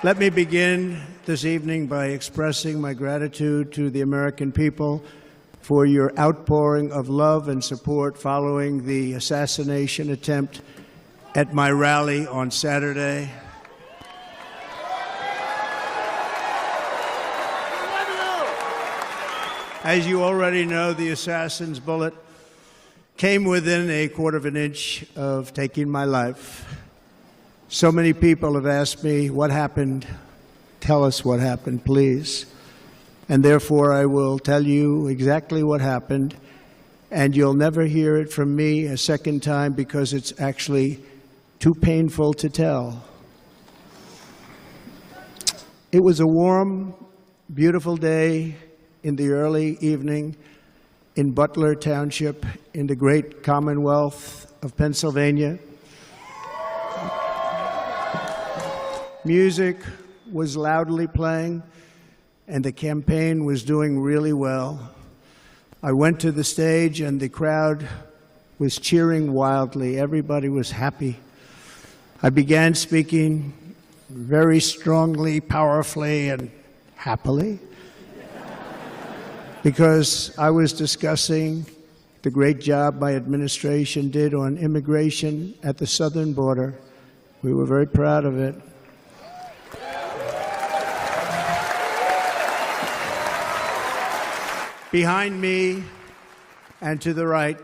Let me begin this evening by expressing my gratitude to the American people for your outpouring of love and support following the assassination attempt at my rally on Saturday. As you already know, the assassin's bullet came within a quarter of an inch of taking my life. So many people have asked me, what happened? Tell us what happened, please. And therefore, I will tell you exactly what happened, and you'll never hear it from me a second time because it's actually too painful to tell. It was a warm, beautiful day in the early evening in Butler Township in the great Commonwealth of Pennsylvania. Music was loudly playing, and the campaign was doing really well. I went to the stage, and the crowd was cheering wildly. Everybody was happy. I began speaking very strongly, powerfully, and happily, because I was discussing the great job my administration did on immigration at the southern border. We were very proud of it. Behind me and to the right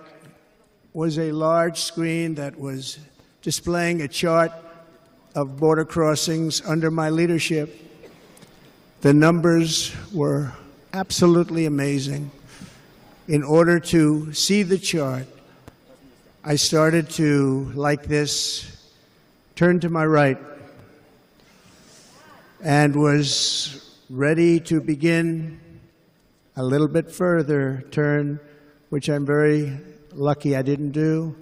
was a large screen that was displaying a chart of border crossings under my leadership. The numbers were absolutely amazing. In order to see the chart, I started to, like this, turn to my right and was ready to begin a little bit further turn, which I'm very lucky I didn't do,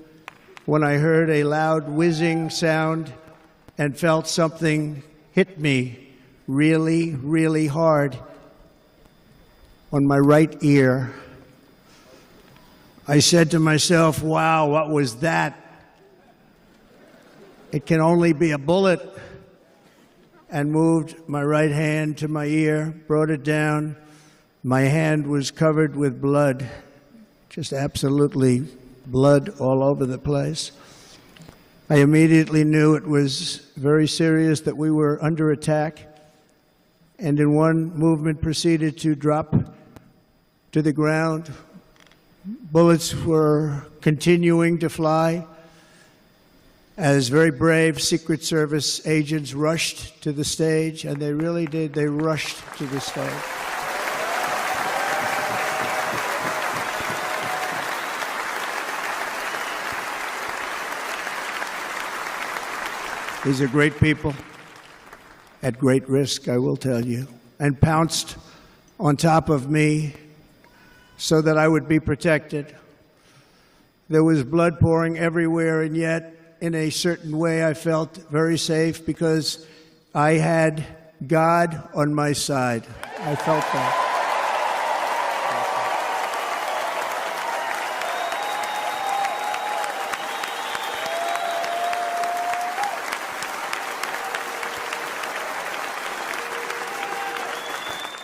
when I heard a loud whizzing sound and felt something hit me really, really hard on my right ear. I said to myself, wow, what was that? It can only be a bullet. And moved my right hand to my ear, brought it down. My hand was covered with blood, just absolutely blood all over the place. I immediately knew it was very serious, that we were under attack, and in one movement proceeded to drop to the ground. Bullets were continuing to fly as very brave Secret Service agents rushed to the stage, and they really did. They rushed to the stage. These are great people, at great risk, I will tell you, and pounced on top of me so that I would be protected. There was blood pouring everywhere, and yet, in a certain way, I felt very safe because I had God on my side. I felt that.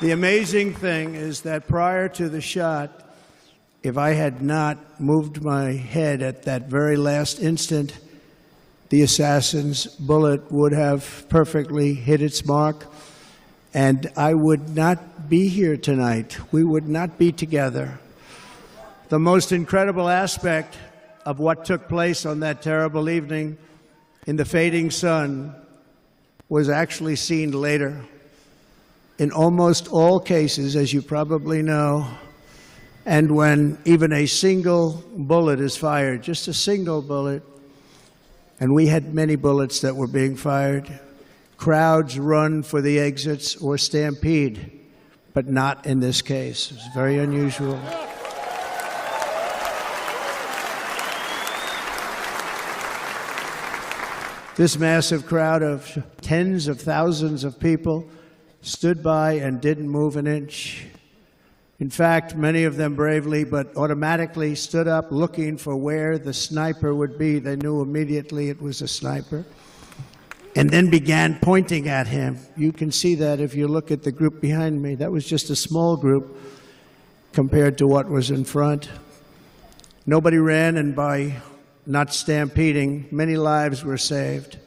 The amazing thing is that prior to the shot, if I had not moved my head at that very last instant, the assassin's bullet would have perfectly hit its mark, and I would not be here tonight. We would not be together. The most incredible aspect of what took place on that terrible evening in the fading sun was actually seen later. In almost all cases, as you probably know, and when even a single bullet is fired, just a single bullet, and we had many bullets that were being fired, crowds run for the exits or stampede, but not in this case. It's very unusual. This massive crowd of tens of thousands of people stood by and didn't move an inch. In fact, many of them bravely, but automatically stood up looking for where the sniper would be. They knew immediately it was a sniper. and then began pointing at him. You can see that if you look at the group behind me. That was just a small group compared to what was in front. Nobody ran, and by not stampeding, many lives were saved.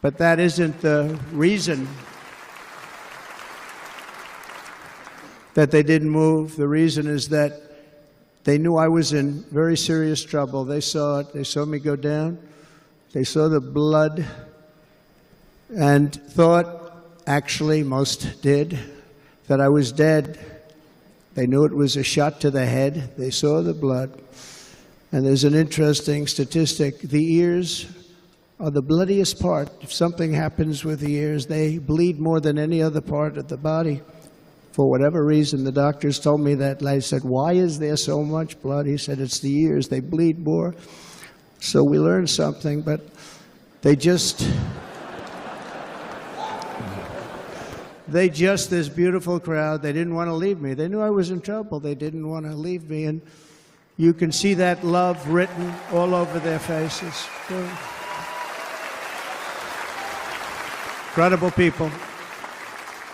But that isn't the reason that they didn't move. The reason is that they knew I was in very serious trouble. They saw it. They saw me go down. They saw the blood and thought, actually most did, that I was dead. They knew it was a shot to the head. They saw the blood. And there's an interesting statistic. The ears are the bloodiest part. If something happens with the ears, they bleed more than any other part of the body. For whatever reason, the doctors told me that. I said, why is there so much blood? He said, it's the ears. They bleed more. So we learned something, but they just, this beautiful crowd, they didn't want to leave me. They knew I was in trouble. They didn't want to leave me. And you can see that love written all over their faces. Incredible people.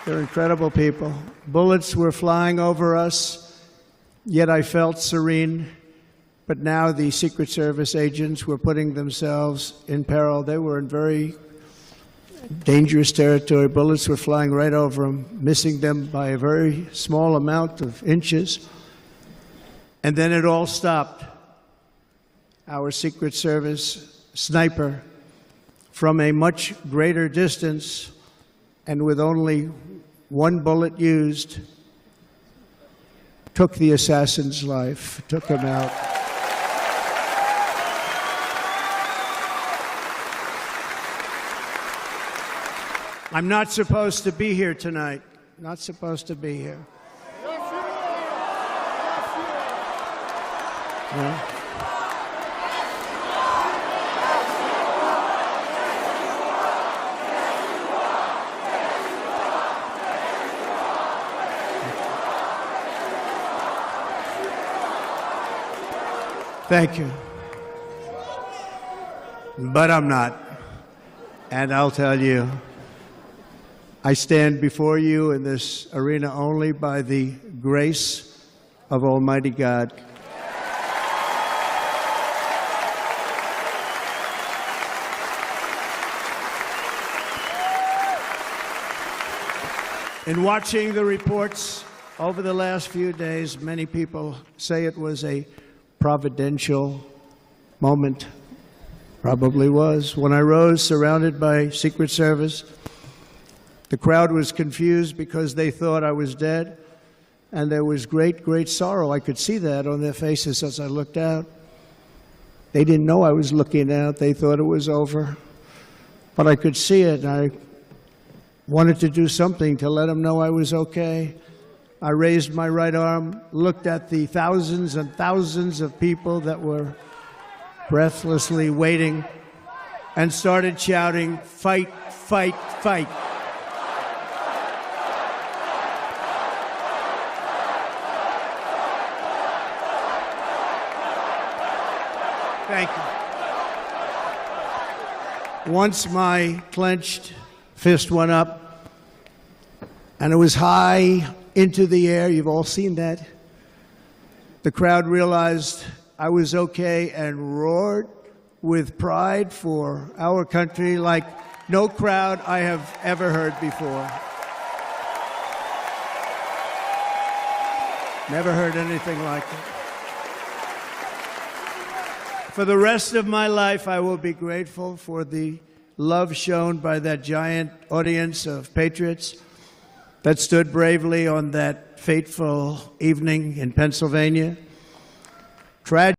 They're incredible people. Bullets were flying over us, yet I felt serene. But now the Secret Service agents were putting themselves in peril. They were in very dangerous territory. Bullets were flying right over them, missing them by a very small amount of inches. And then it all stopped. Our Secret Service sniper, from a much greater distance and with only one bullet used, took the assassin's life, took him out. I'm not supposed to be here tonight. Not supposed to be here. No? Thank you. But I'm not. And I'll tell you, I stand before you in this arena only by the grace of Almighty God. In watching the reports over the last few days, many people say it was a providential moment. Probably was. When I rose, surrounded by Secret Service, the crowd was confused because they thought I was dead, and there was great, great sorrow. I could see that on their faces as I looked out. They didn't know I was looking out. They thought it was over. But I could see it, and I wanted to do something to let them know I was okay. I raised my right arm, looked at the thousands and thousands of people that were breathlessly waiting, and started shouting, "Fight, fight, fight." Thank you. Once my clenched fist went up, and it was high into the air. You've all seen that. The crowd realized I was okay and roared with pride for our country like no crowd I have ever heard before. Never heard anything like it. For the rest of my life, I will be grateful for the love shown by that giant audience of patriots that stood bravely on that fateful evening in Pennsylvania. Tragic.